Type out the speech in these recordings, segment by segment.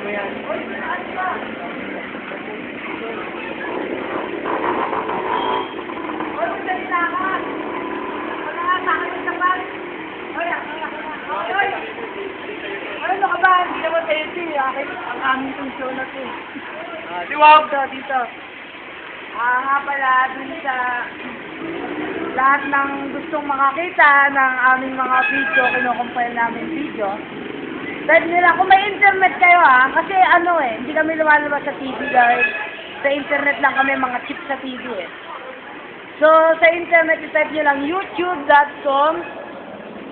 mo yan. Ano ka ba? Hindi naman tayo ito eh. Ang aming tunsyo na ito. Tiwag ka dito. Nga pala, dun sa lahat ng gustong makakita ng aming mga video, kinukumpile namin video. Dahil nila, kung may internet kayo kasi ano hindi kami lumalabas sa TV dahil sa internet lang kami mga chip sa TV So, sa internet, i-type nyo lang youtube.com.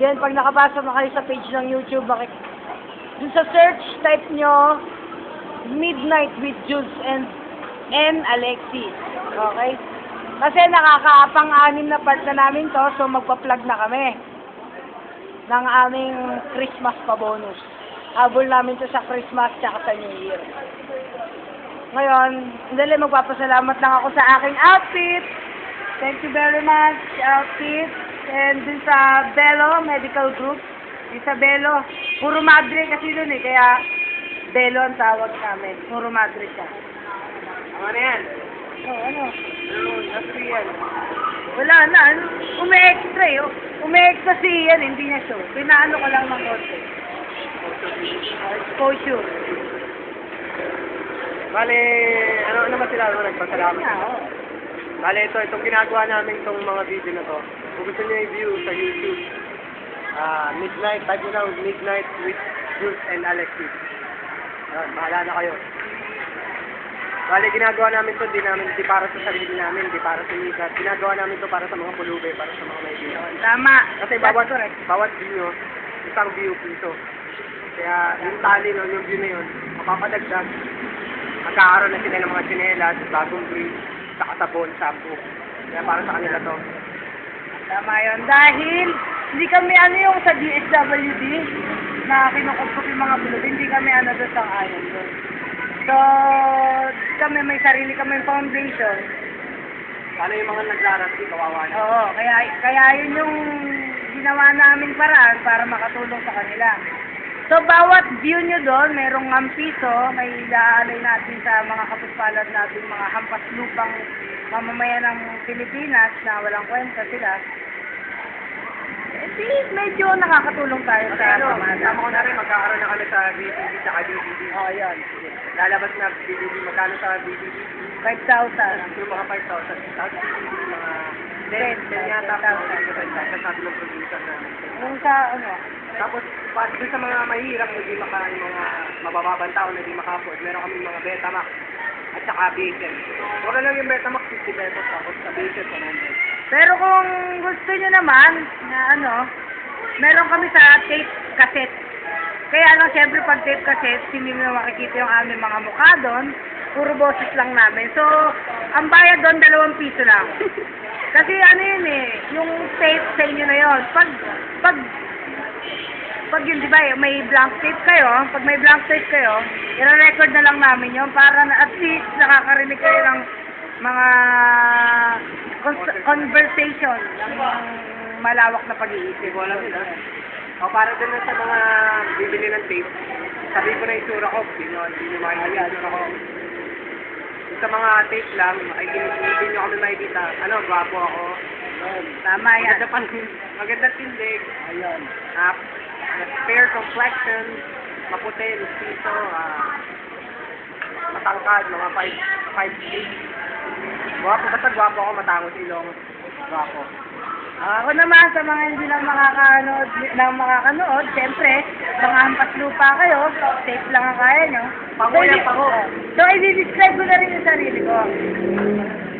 Then, pag nakapasok na kayo sa page ng YouTube, dun sa search, type nyo Midnight with Jules and Alexis. Okay? Kasi nakakapang-anim na part na namin to, so magpa-plug na kami ng aming Christmas pa-bonus. Habol namin to sa Christmas tsaka sa New Year. Ngayon, dali magpapasalamat lang ako sa aking outfit. Thank you very much, outfit. And dun sa Bello Medical Group, Isabelo, puro madre kasi dun kaya Bello ang tawag namin. Puro madre siya. Ano yan? Ano? Ano yan? Wala na. Umi-extra Umi-extra si Ian, hindi niya show. Pinaano ko lang ng konti. Exposure. Bale, ano naman sila nagpasalamat? Bale, itong ginagawa namin itong mga video na to. Kung gusto nyo i-view sa YouTube, Midnight, type mo lang Midnight with Jules and Alexis. Bahala na kayo. Bale, ginagawa namin to, di para sa sarili namin, di para sa mikat. Ginagawa namin to para sa mga pulubi, para sa mga maibigan. Tama. Kasi bawat view, isang view piso. Kaya yung tali nun, yung view na yun, mapapadagdag. Magkakaroon na sila ng mga tsinelas, bagong brief, saka sabon, shampoo. Kaya para sa kanila to. Tama yun. Dahil, hindi kami yung sa DSWD na kinukumpok yung mga bulod, hindi kami doon sa ayon doon. So, kami may sarili kami foundation. Sana yung mga nagrarati, kawawa na. Oo, kaya yun yung ginawa namin paraan para makatulong sa kanila. So, bawat view nyo doon, merong 1 piso, may ilaalay natin sa mga kapuspalad natin, mga hampas lupang mamamayan ng Pilipinas na walang kwenta sila. Medyo nakakatulong tayo sa pamana. Tama ko na rin, magkakaroon na kami sa DVD at DVD. Yun. Lalabas na DVD, magkano sa DVD? 5,000. Yung mga 5,000. Sa DVD, mga 10 yata. Sabi ng producer namin. Yung sa, Tapos, doon sa mga mahirap, hindi yung mga mabababang tao na hindi maka-afford, meron kami mga Betamax at saka VHS. Mura lang yung Betamax, 50 pesos, tapos sa VHS, 100. pero kung gusto nyo naman, na meron kami sa tape cassette. Kaya syempre pag tape cassette, hindi mo makikita yung aming mga mukha doon, puro boses lang namin. So, ang bayad doon, 2 piso lang. Kasi yun yung tape sa inyo na yun. Pag yun, di ba, may blank tape kayo, pag may blank tape kayo, i-record na lang namin yun para na at least nakakarinig kayo ng mga conversation, ng malawak na pag-iisip. Wala nila. O para din sa mga bibili ng tape, sabi ko na itsura ko, hindi nyo makikita itsura ko. Sa mga tape lang, ay hindi nyo kami makikita. Gwapo ako. Tama yan. Maganda tindig. Ayun. Fair complexion, maputi, mestizo, matangkad, mga 5'8". Gwapo, basta gwapo ako, matangos ilong. Gwapo. Ako naman sa mga hindi lang makakanood, siyempre, mga hampas lupa kayo, safe lang ang kaya nyo. Pango. So, i-describe ko na rin yung sarili ko.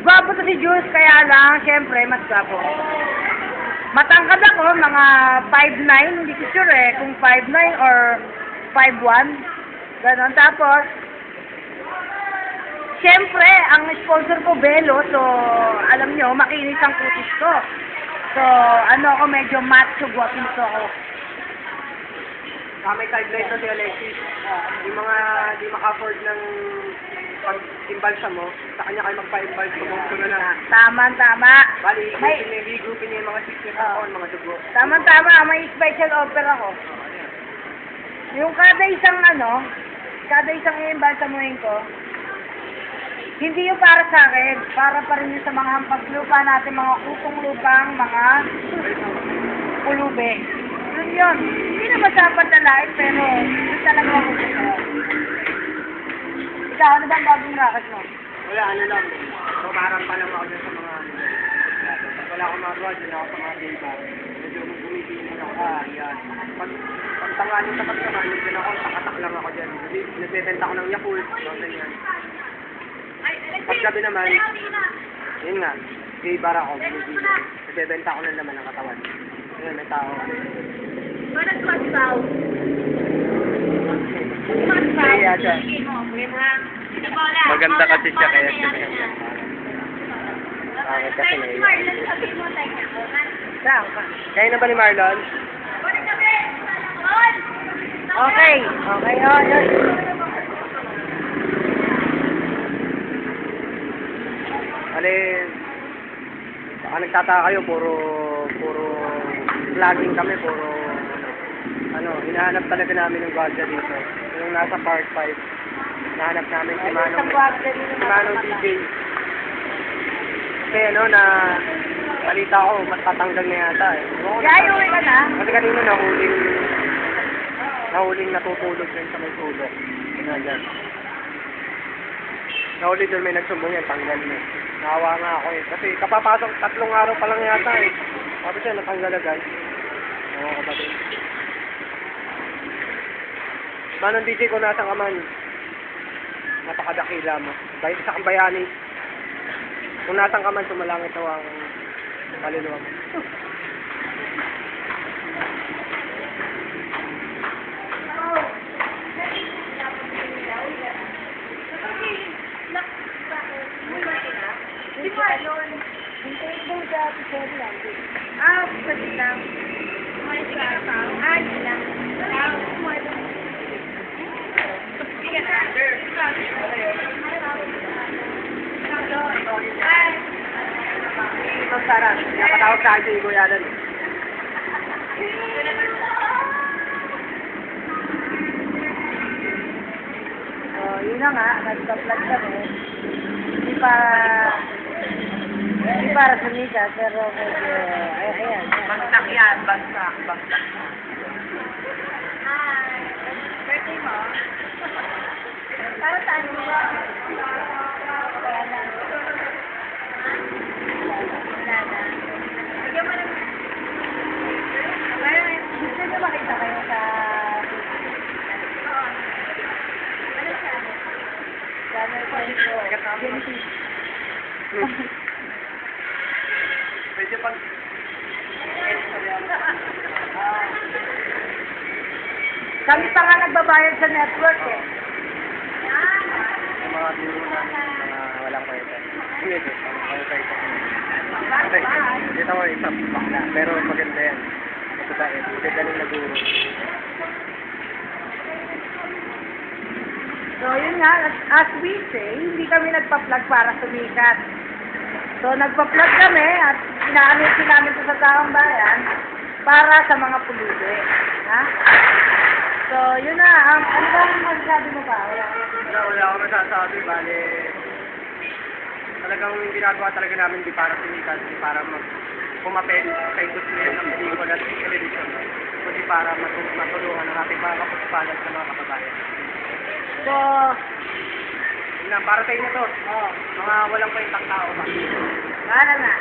Gwapo to si Jules, kaya lang, siyempre, mas gwapo. Matangkad ako, mga 5'9", hindi ko sure kung 5'9 or 5'1. Ganon. Tapos, siyempre, ang sponsor ko, Bello, so, alam nyo, makinis ang kutis ko. So, ako, medyo macho, guwapito ako. May sideline to si Alexis. Yung mga di maka-afford ng pag-imbalsa mo, sa kanya kayo magpa-imbalsa mo, na lang. Tama. Bali, i-groupin niya yung mga sisters ako, mga dugo. Tama, may special offer ako. Yung kada kada isang iimbalsamuhin ko, hindi yung para sa akin, para pa rin yung sa mga hampas lupa natin, mga kutong lupang, mga pulube. Yun. Hindi naman sa pantalain, pero yun talaga ako gusto. Ikaw, ano ba ang bagong racket mo? Wala, ano lang. Kumarang pa lang ako dun sa mga ano. Pag wala akong magawa, dun ako sa mga diba. Medyo gumigiling ako. Yan. Pag tanganin sa pagkaman, dun ako, takatak lang ako dyan. Nagbebenta ako ng Yakult. Ganyan. Paggabi naman, yun nga, gay bar ako, gumigiling. Nagbebenta ako ng laman ng katawan. Yun, may tao. Kaya siya. Maganda kasi siya kaya siya may yan. Pangit kasi may Saan ka? Kaya na ba ni Marlon? Okay. Okay, yun. Ali, baka nagtataka kayo, puro vlogging kami, puro hinahanap talaga namin yung gwardiya dito. Yung nasa part 5, hinahanap namin si Manong DJ. Kasi na balita ko, mas tatanggal na yata eh. Yayuwi ka na? Kasi kanina nahuling natutulog din sa may tulog. Ganyan. Nahuli doon may nagsumbong yan, tanggal na. Nahawa nga ako eh. Kasi kapapasok, 3 araw pa lang yata eh. Sabi siya, natanggal agad. Oo, kapatid. Manong DJ ko nasa kaman. Napakadakila mo. Dahil isa kang bayani. Kung nasang kaman, sumalangit daw ang kaluluwa mo. Pwede lang. Ito, Sarah. Napatawag sa akin yung Kuya Alan. Yun na nga, nagpa-vlog kami. Hindi para sumikat, pero medyo, ayan. Bagsak yan, bagsak. Birthday mo? Para saan mo ba? Wala na. Bigyan mo lang. Gusto niyo makita kayo sa... Ano siya? January 24. Medyo pag... Kami pa nga nagbabayad sa network eh. Yung mga biro namin, mga walang kwenta. Hindi, walang kwenta. Okay, dito ko isa bakla. Pero maganda yan. Magdadait. Magagaling na guro. So yun nga, as we say, hindi kami nagpa-plug para sumikat. So nagpa-plug kami at inaanisin namin ito sa taong bayan para sa mga pulubi. Ha? So yun na, ano ba ang masasabi mo pa? Wala akong masasabi. Bale, talagang ginagawa talaga namin di para sumikat, di para pumapel sa industriya ng pelikula at television, kundi para matulungan ang ating mga kapuspalan sa mga kababayan. So, Yun lang, para sa inyo to. Mga walang kwentang tao ba? para na.